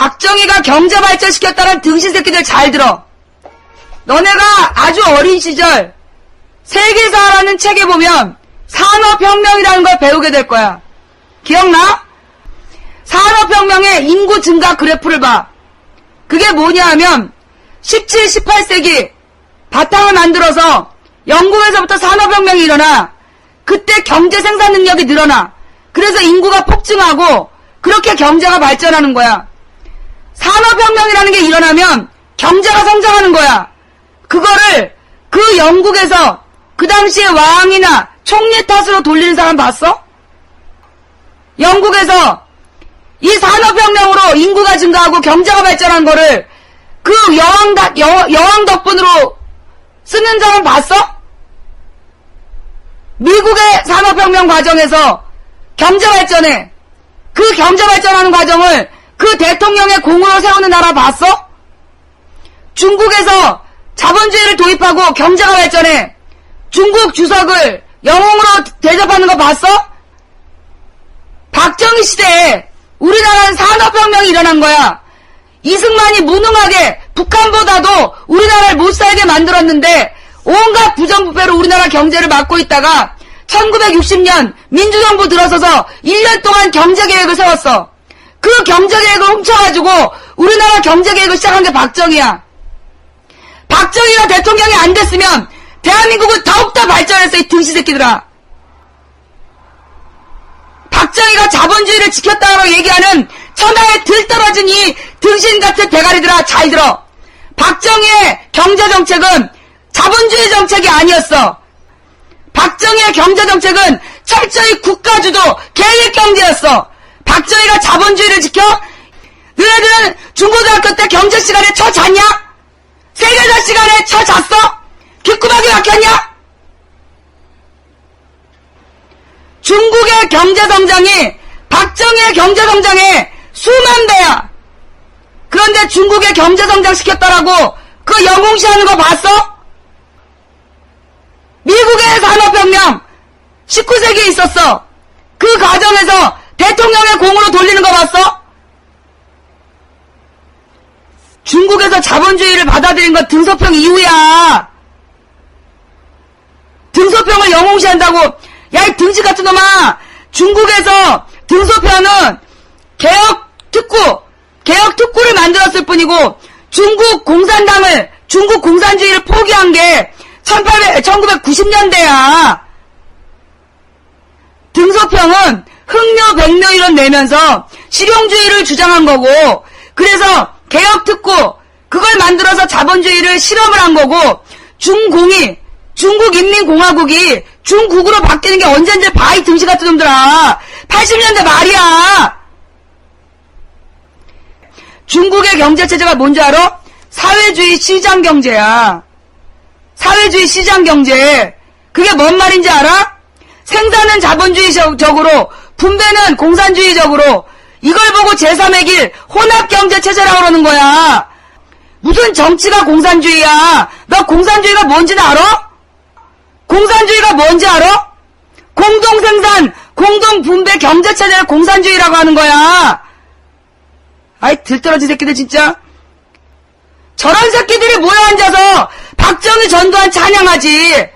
박정희가 경제 발전시켰다는 등신 새끼들 잘 들어. 너네가 아주 어린 시절 세계사라는 책에 보면 산업혁명이라는 걸 배우게 될 거야. 기억나? 산업혁명의 인구 증가 그래프를 봐. 그게 뭐냐 하면 17, 18세기 바탕을 만들어서 영국에서부터 산업혁명이 일어나. 그때 경제 생산 능력이 늘어나. 그래서 인구가 폭증하고 그렇게 경제가 발전하는 거야. 산업혁명이라는 게 일어나면 경제가 성장하는 거야. 그거를 그 영국에서 그 당시에 왕이나 총리 탓으로 돌리는 사람 봤어? 영국에서 이 산업혁명으로 인구가 증가하고 경제가 발전한 거를 그 여왕 덕분으로 쓰는 사람 봤어? 미국의 산업혁명 과정에서 경제 발전해. 그 경제 발전하는 과정을 그 대통령의 공으로 세우는 나라 봤어? 중국에서 자본주의를 도입하고 경제가 발전해. 중국 주석을 영웅으로 대접하는 거 봤어? 박정희 시대에 우리나라는 산업혁명이 일어난 거야. 이승만이 무능하게 북한보다도 우리나라를 못 살게 만들었는데 온갖 부정부패로 우리나라 경제를 막고 있다가 1960년 민주정부 들어서서 1년 동안 경제계획을 세웠어. 그 경제계획을 훔쳐가지고 우리나라 경제계획을 시작한 게 박정희야. 박정희가 대통령이 안 됐으면 대한민국은 더욱더 발전했어, 이 등시새끼들아. 박정희가 자본주의를 지켰다고 얘기하는 천하에 들떨어진 이 등신같은 대가리들아, 잘 들어. 박정희의 경제정책은 자본주의 정책이 아니었어. 박정희의 경제정책은 철저히 국가주도 계획경제였어. 박정희가 자본주의를 지켜? 너네들은 중고등학교 때 경제 시간에 쳐 잤냐? 세계사 시간에 쳐 잤어? 귓구멍이 막혔냐? 중국의 경제성장이 박정희의 경제성장의 수만 배야. 그런데 중국의 경제성장 시켰다라고 그 영웅시하는 거 봤어? 미국의 산업혁명 19세기에 있었어. 그 과정에서 대통령의 공으로 돌리는 거 봤어? 중국에서 자본주의를 받아들인 건 등소평 이후야. 등소평을 영웅시한다고. 야, 이 등지 같은 놈아. 중국에서 등소평은 개혁특구를 만들었을 뿐이고 중국 공산주의를 포기한 게 1990년대야. 등소평은 흑묘, 백묘 이론 내면서 실용주의를 주장한 거고, 그래서 개혁특구, 그걸 만들어서 자본주의를 실험을 한 거고, 중국인민공화국이 중국으로 바뀌는 게 언젠지 봐, 이 등시 같은 놈들아. 80년대 말이야. 중국의 경제체제가 뭔지 알아? 사회주의 시장경제야. 사회주의 시장경제. 그게 뭔 말인지 알아? 생산은 자본주의적으로, 분배는 공산주의적으로, 이걸 보고 제3의 길, 혼합경제체제라고 그러는 거야. 무슨 정치가 공산주의야. 너 공산주의가 뭔지는 알아? 공산주의가 뭔지 알아? 공동생산, 공동분배 경제체제를 공산주의라고 하는 거야. 아이, 들떨어진 새끼들 진짜. 저런 새끼들이 모여 앉아서 박정희 전두환 찬양하지.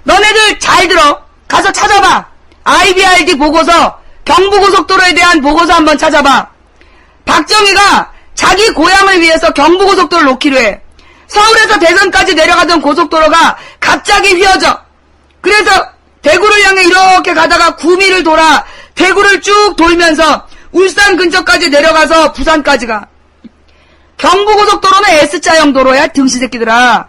너네들 잘 들어. 가서 찾아봐. IBRD 보고서, 경부고속도로에 대한 보고서 한번 찾아봐. 박정희가 자기 고향을 위해서 경부고속도로를 놓기로 해. 서울에서 대전까지 내려가던 고속도로가 갑자기 휘어져. 그래서 대구를 향해 이렇게 가다가 구미를 돌아 대구를 쭉 돌면서 울산 근처까지 내려가서 부산까지 가. 경부고속도로는 S자형 도로야, 등시새끼들아.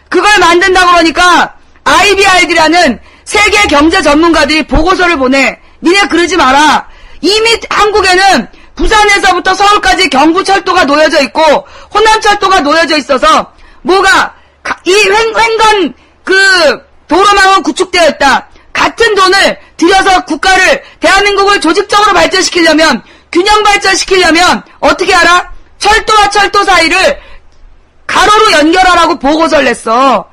그걸 만든다고 그러니까 IBRD라는 세계 경제 전문가들이 보고서를 보내. 니네 그러지 마라. 이미 한국에는 부산에서부터 서울까지 경부철도가 놓여져 있고 호남철도가 놓여져 있어서 뭐가 이 횡단 그 도로망은 구축되어 있다. 같은 돈을 들여서 국가를, 대한민국을 조직적으로 발전시키려면, 균형 발전시키려면 어떻게 알아? 철도와 철도 사이를 가로로 연결하라고 보고서를 냈어.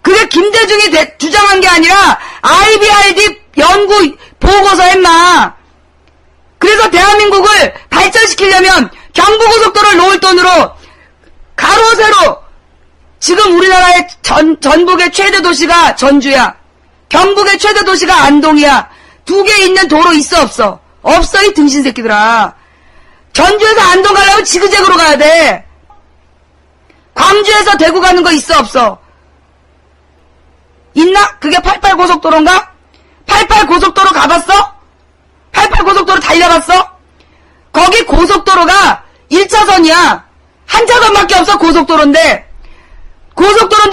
그게 김대중이 주장한 게 아니라 IBRD 연구 보고서 했나. 그래서 대한민국을 발전시키려면 경부고속도로를 놓을 돈으로 가로 세로 지금 우리나라의 전북의 최대 도시가 전주야. 경북의 최대 도시가 안동이야. 두 개 있는 도로 있어 없어? 없어 이 등신 새끼들아. 전주에서 안동 가려면 지그재그로 가야 돼. 광주에서 대구 가는 거 있어 없어? 있나? 그게 88고속도로인가? 88고속도로 가봤어? 88고속도로 달려봤어? 거기 고속도로가 1차선이야. 한 차선밖에 없어. 고속도로인데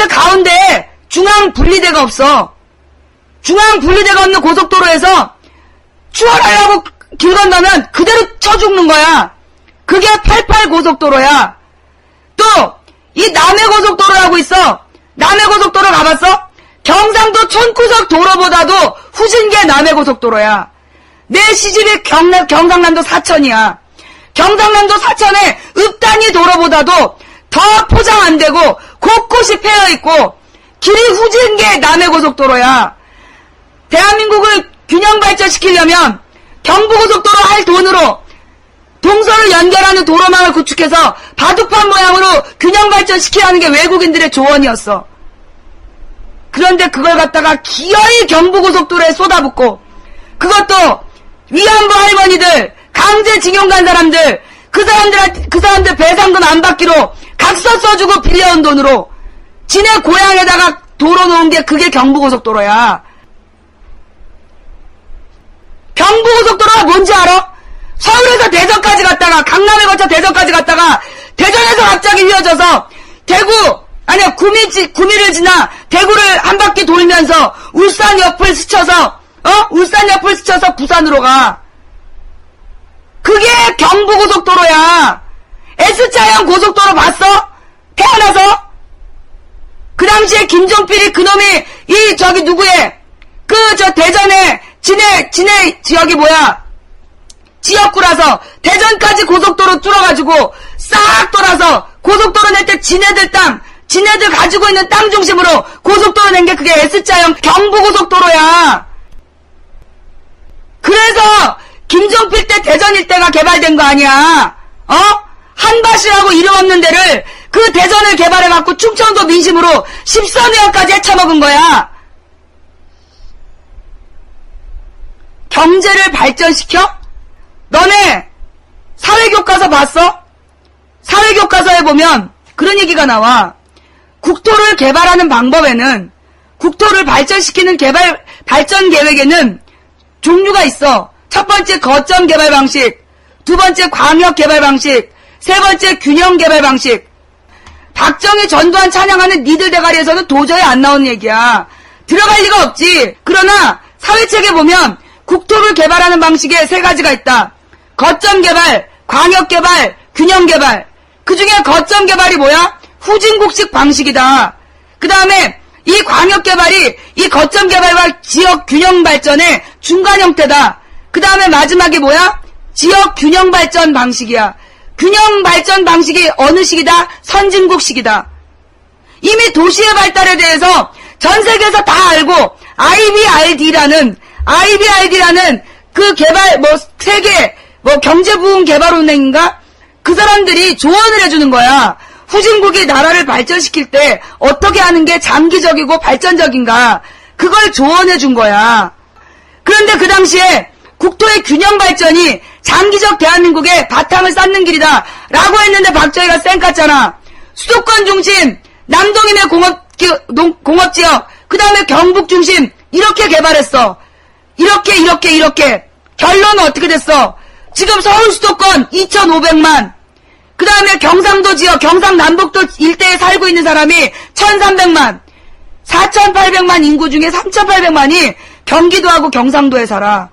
가운데 중앙 분리대가 없어. 중앙 분리대가 없는 고속도로에서 추월하려고 길 건너면 그대로 쳐 죽는 거야. 그게 88고속도로야. 또 이 남해고속도로라고 있어. 남해고속도로 가봤어? 경상도 촌구석 도로보다도 후진 게 남해고속도로야. 내 시집이 경상남도 사천이야. 경상남도 사천의 읍단위 도로보다도 더 포장 안 되고 곳곳이 패여있고 길이 후진 게 남해고속도로야. 대한민국을 균형 발전시키려면 경부고속도로 할 돈으로 동서를 연결하는 도로망을 구축해서 바둑판 모양으로 균형 발전시키라는 게 외국인들의 조언이었어. 그런데 그걸 갖다가 기어이 경부고속도로에 쏟아붓고 그것도 위안부 할머니들, 강제징용 간 사람들, 그 사람들 배상금 안 받기로 각서 써주고 빌려온 돈으로 지네 고향에다가 도로 놓은 게 그게 경부고속도로야. 경부고속도로가 뭔지 알아? 서울에서 대전까지 갔다가 강남에 거쳐 대전까지 갔다가 대전에서 갑자기 휘어져서 구미를 지나 대구를 한 바퀴 돌면서 울산 옆을 스쳐서 부산으로 가. 그게 경부고속도로야. S자형 고속도로 봤어? 태어나서? 그 당시에 김종필이 그놈이 대전에 지역구라서 대전까지 고속도로 뚫어가지고 싹 돌아서 고속도로 낼 때 지네들 가지고 있는 땅 중심으로 고속도로 낸 게 그게 S자형 경부고속도로야. 그래서 김종필 때 대전 일대가 개발된 거 아니야. 한밭이라고 이름 없는 데를 그 대전을 개발해갖고 충청도 민심으로 13년까지 헤쳐먹은 거야. 경제를 발전시켜? 너네 사회교과서 봤어? 사회교과서에 보면 그런 얘기가 나와. 국토를 개발하는 방법에는, 국토를 발전시키는 발전 계획에는 종류가 있어. 첫 번째 거점 개발 방식, 두 번째 광역 개발 방식, 세 번째 균형 개발 방식. 박정희 전두환 찬양하는 니들 대가리에서는 도저히 안 나오는 얘기야. 들어갈 리가 없지. 그러나 사회책에 보면 국토를 개발하는 방식에 세 가지가 있다. 거점 개발, 광역 개발, 균형 개발. 그 중에 거점 개발이 뭐야? 후진국식 방식이다. 그 다음에 이 광역 개발이 이 거점 개발과 지역 균형 발전의 중간 형태다. 그 다음에 마지막이 뭐야? 지역 균형 발전 방식이야. 균형 발전 방식이 어느 식이다? 선진국식이다. 이미 도시의 발달에 대해서 전 세계에서 다 알고 IBRD라는 그 개발 세계 경제부흥개발은행인가? 그 사람들이 조언을 해주는 거야. 후진국이 나라를 발전시킬 때 어떻게 하는 게 장기적이고 발전적인가? 그걸 조언해 준 거야. 그런데 그 당시에 국토의 균형 발전이 장기적 대한민국의 바탕을 쌓는 길이다 라고 했는데 박정희가 쌩깠잖아. 수도권 중심, 남동인의 공업지역, 그 다음에 경북 중심 이렇게 개발했어. 이렇게 결론은 어떻게 됐어? 지금 서울 수도권 2,500만, 그 다음에 경상도 지역, 경상남북도 일대에 살고 있는 사람이 1,300만, 4,800만 인구 중에 3,800만이 경기도하고 경상도에 살아.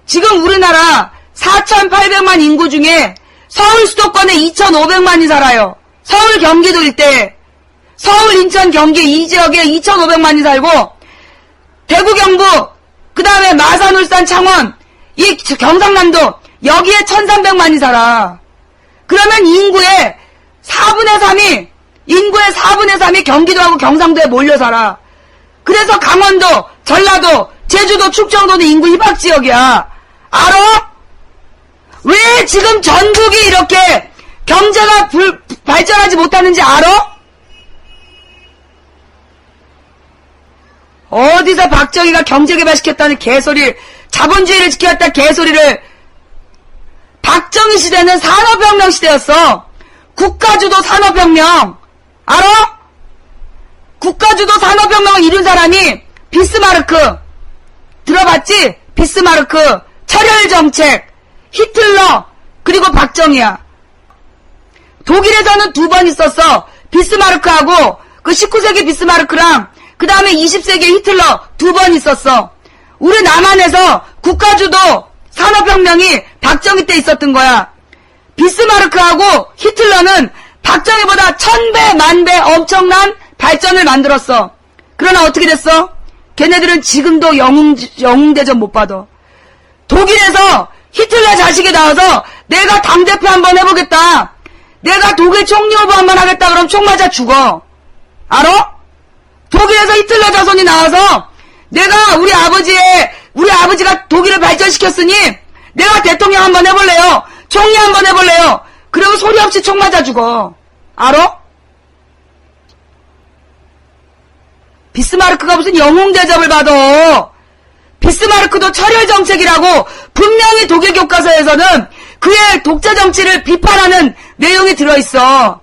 지금 우리나라 4,800만 인구 중에 서울 수도권에 2,500만이 살아요. 서울 경기도 일대에. 서울, 인천, 경기 이 지역에 2,500만이 살고, 대구, 경북, 그 다음에 마산, 울산, 창원, 이 경상남도 여기에 1,300만이 살아. 그러면 인구의 4분의 3이 경기도하고 경상도에 몰려 살아. 그래서 강원도, 전라도, 제주도, 충청도는 인구 희박지역이야. 알아? 왜 지금 전국이 이렇게 경제가 발전하지 못하는지 알아? 어디서 박정희가 경제개발시켰다는 개소리, 자본주의를 지켰다 개소리를. 박정희 시대는 산업혁명 시대였어. 국가주도 산업혁명. 알아? 국가주도 산업혁명을 이룬 사람이 비스마르크. 들어봤지? 비스마르크, 철혈정책, 히틀러, 그리고 박정희야. 독일에서는 2번 있었어. 비스마르크하고 그 19세기 비스마르크랑 그 다음에 20세기 히틀러 2번 있었어. 우리 남한에서 국가주도 산업혁명이 박정희 때 있었던 거야. 비스마르크하고 히틀러는 박정희보다 1000배, 만배 엄청난 발전을 만들었어. 그러나 어떻게 됐어? 걔네들은 지금도 영웅대접 못 받아. 독일에서 히틀러 자식이 나와서 내가 당대표 한번 해보겠다. 내가 독일 총리 후보 한번 하겠다 그럼 총 맞아 죽어. 알아? 독일에서 히틀러 자손이 나와서 내가 우리 아버지가 독일을 발전시켰으니 내가 대통령 한번 해볼래요. 총리 한번 해볼래요. 그러면 소리 없이 총 맞아 죽어. 알아? 비스마르크가 무슨 영웅 대접을 받아. 비스마르크도 철혈정책이라고 분명히 독일 교과서에서는 그의 독재 정치를 비판하는 내용이 들어있어.